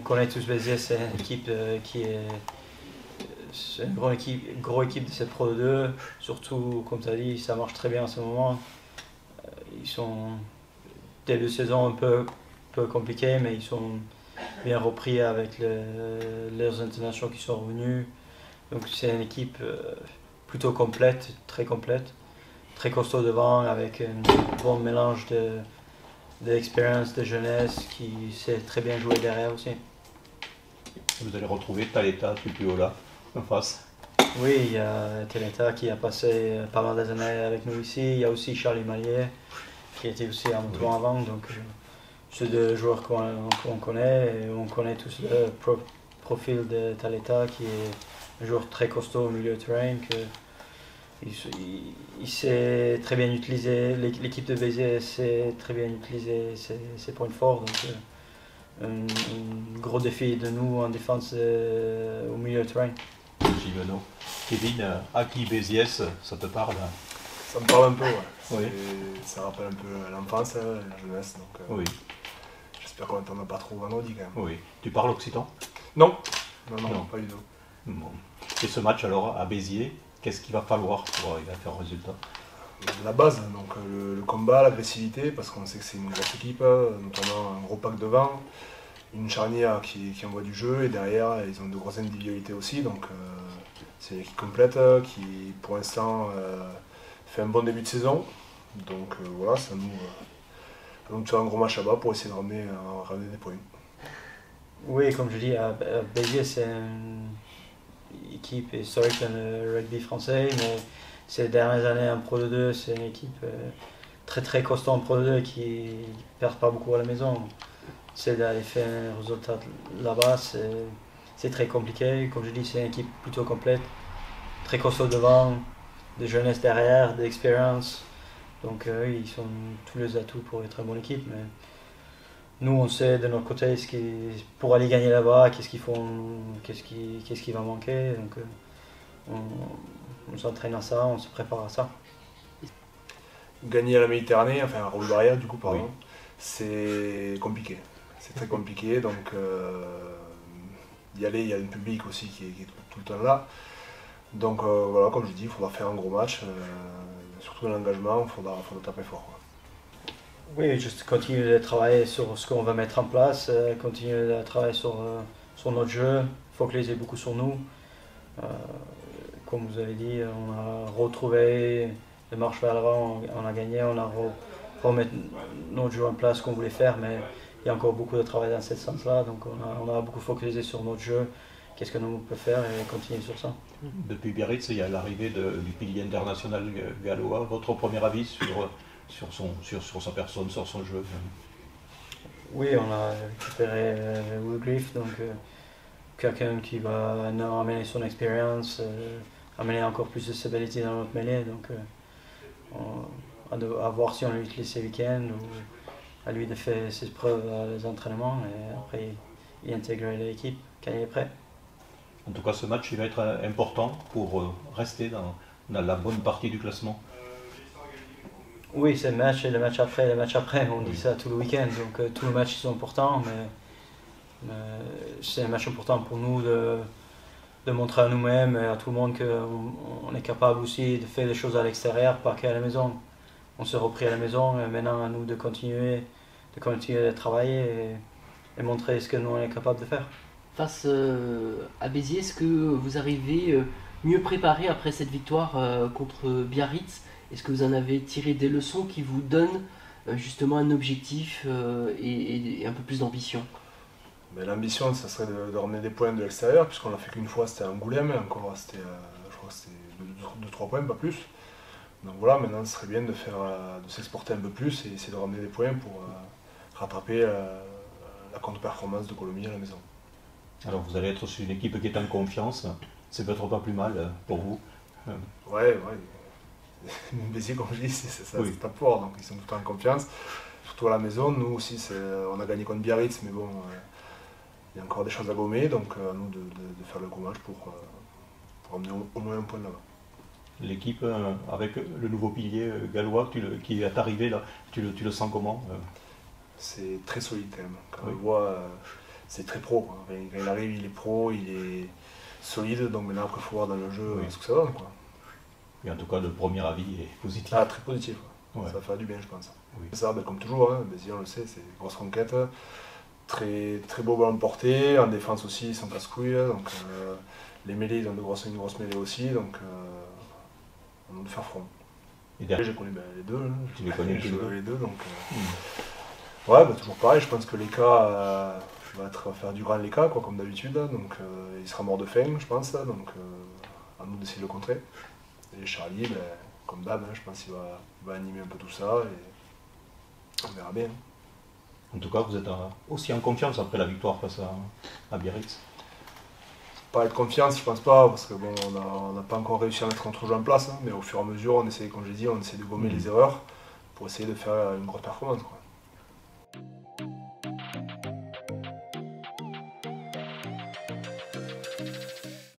connaît tous Béziers, c'est une équipe qui est... C'est une grosse équipe de cette Pro 2. Surtout, comme tu as dit, ça marche très bien en ce moment. Ils sont début de saison un peu compliqué, mais ils sont bien repris avec leurs internationaux qui sont revenus. Donc c'est une équipe plutôt complète, très costaud devant, avec un bon mélange d'expérience, de jeunesse, qui sait très bien jouer derrière aussi. Vous allez retrouver Taleta Tupuola en face. Oui, il y a Taleta qui a passé pas mal d'années avec nous ici. Il y a aussi Charlie Mallier qui était aussi à Montreal avant. Donc c'est deux joueurs qu'on connaît. Et on connaît tous le profil de Taleta qui est un joueur très costaud au milieu de terrain. Il sait très bien utiliser, l'équipe de Béziers sait très bien utiliser ses points forts. Donc un gros défi de nous en défense au milieu de terrain. Gimeno. Kevin, Aki Béziers, ça te parle? Ça me parle un peu, ouais. Oui. Ça rappelle un peu l'enfance, la jeunesse. Donc, oui. J'espère qu'on n'entendra pas trop vendredi quand même. Oui. Tu parles occitan? Non, pas du tout. Bon. Et ce match alors à Béziers, qu'est-ce qu'il va falloir pour arriver à faire un résultat? La base, donc le combat, l'agressivité, parce qu'on sait que c'est une grosse équipe, notamment un gros pack devant, une charnière qui envoie du jeu, et derrière ils ont de grosses individualités aussi, donc c'est une équipe complète qui pour l'instant fait un bon début de saison. Donc voilà, ça nous fait un gros match là-bas pour essayer de ramener des points. Oui, comme je dis, à Béziers c'est une équipe historique dans le rugby français, mais ces dernières années en Pro 2, c'est une équipe très costaud en Pro 2 qui ne perd pas beaucoup à la maison. C'est d'aller faire un résultat là-bas, c'est très compliqué. Comme je dis, c'est une équipe plutôt complète, très costaud devant, de jeunesse derrière, d'expérience. Donc ils ont tous les atouts pour être une bonne équipe. Mais nous, on sait de notre côté pour aller gagner là-bas, qu'est-ce qui va manquer. Donc on s'entraîne à ça, on se prépare à ça. Gagner à la Méditerranée, enfin à Raoul-Barrière du coup, pardon, c'est compliqué. C'est très compliqué, donc y aller, il y a un public aussi qui est tout le temps là. Donc voilà, comme je dis, il faudra faire un gros match, surtout dans l'engagement, il faudra taper fort. Oui, juste continuer de travailler sur ce qu'on va mettre en place, continuer de travailler sur notre jeu, focaliser beaucoup sur nous. Comme vous avez dit, on a retrouvé les marches vers l'avant, on a gagné, on a remis notre jeu en place qu'on voulait faire, mais il y a encore beaucoup de travail dans ce sens-là, donc on a beaucoup focalisé sur notre jeu, qu'est-ce que nous pouvons faire et continuer sur ça. Depuis Biarritz, il y a l'arrivée du pilier international gallois. Votre premier avis sur sa personne, sur son jeu? Oui, on a récupéré Woodgreave, donc quelqu'un qui va nous amener son expérience, amener encore plus de stabilité dans notre mêlée. Donc à voir si on l'utilise ces week-ends ou à lui de faire ses preuves à les entraînements et après y intégrer l'équipe quand il est prêt. En tout cas, ce match il va être important pour rester dans la bonne partie du classement. Oui, c'est le match et le match après, on dit ça tout le week-end, donc tous les matchs sont importants, mais c'est un match important pour nous de montrer à nous-mêmes et à tout le monde qu'on est capable aussi de faire des choses à l'extérieur, pas qu'à la maison. On s'est repris à la maison et maintenant à nous de continuer de travailler et montrer ce que nous on est capable de faire. Face à Béziers, est-ce que vous arrivez mieux préparé après cette victoire contre Biarritz? Est-ce que vous en avez tiré des leçons qui vous donnent justement un objectif et un peu plus d'ambition? L'ambition, ça serait de ramener des points de l'extérieur, puisqu'on l'a fait qu'une fois, c'était à Angoulême, et encore c'était, je crois que c'était 2-3 points, pas plus. Donc voilà, maintenant, ce serait bien de s'exporter un peu plus et essayer de ramener des points pour rattraper la contre-performance de Colomiers à la maison. Alors vous allez être sur une équipe qui est en confiance, c'est peut-être pas plus mal pour vous. Ouais. Béziers, comme je dis, c'est top fort, donc ils sont tout le temps en confiance. Surtout à la maison, nous aussi, on a gagné contre Biarritz, mais bon, il y a encore des choses à gommer, donc à nous de faire le gros match pour ramener au moins un point là-bas. L'équipe avec le nouveau pilier gallois qui est arrivé là, tu le sens comment? C'est très solide quand même. Quand on voit, c'est très pro, quoi. Enfin, quand il arrive, il est pro, il est solide, donc maintenant après il faut voir dans le jeu ce que ça donne, quoi. Et en tout cas, le premier avis est positif. Ah, très positif, quoi. Ouais. Ça va faire du bien, je pense. Oui. Ça, comme toujours, hein, Béziers, on le sait, c'est une grosse conquête, très, très beau ballon porté, en défense aussi, ils sont casse-couilles, donc les mêlées, ils ont une grosse mêlée aussi, donc on a de faire front. Et derrière, J'ai connu les deux, hein. tu les connais J'ai tous les joué deux. les deux, donc ouais, toujours pareil, je pense que Leka va faire du grand Leka, quoi, comme d'habitude, donc il sera mort de faim, je pense, donc à nous d'essayer de le contrer. Et Charlie, comme d'hab, hein, je pense qu'il va animer un peu tout ça, et on verra bien. En tout cas, vous êtes aussi en confiance après la victoire face à Biarritz. Pas être confiance, je pense pas, parce que bon, on n'a pas encore réussi à mettre notre jeu en place, hein, mais au fur et à mesure, on essaie, comme j'ai dit, on essaie de gommer les erreurs pour essayer de faire une grosse performance, quoi.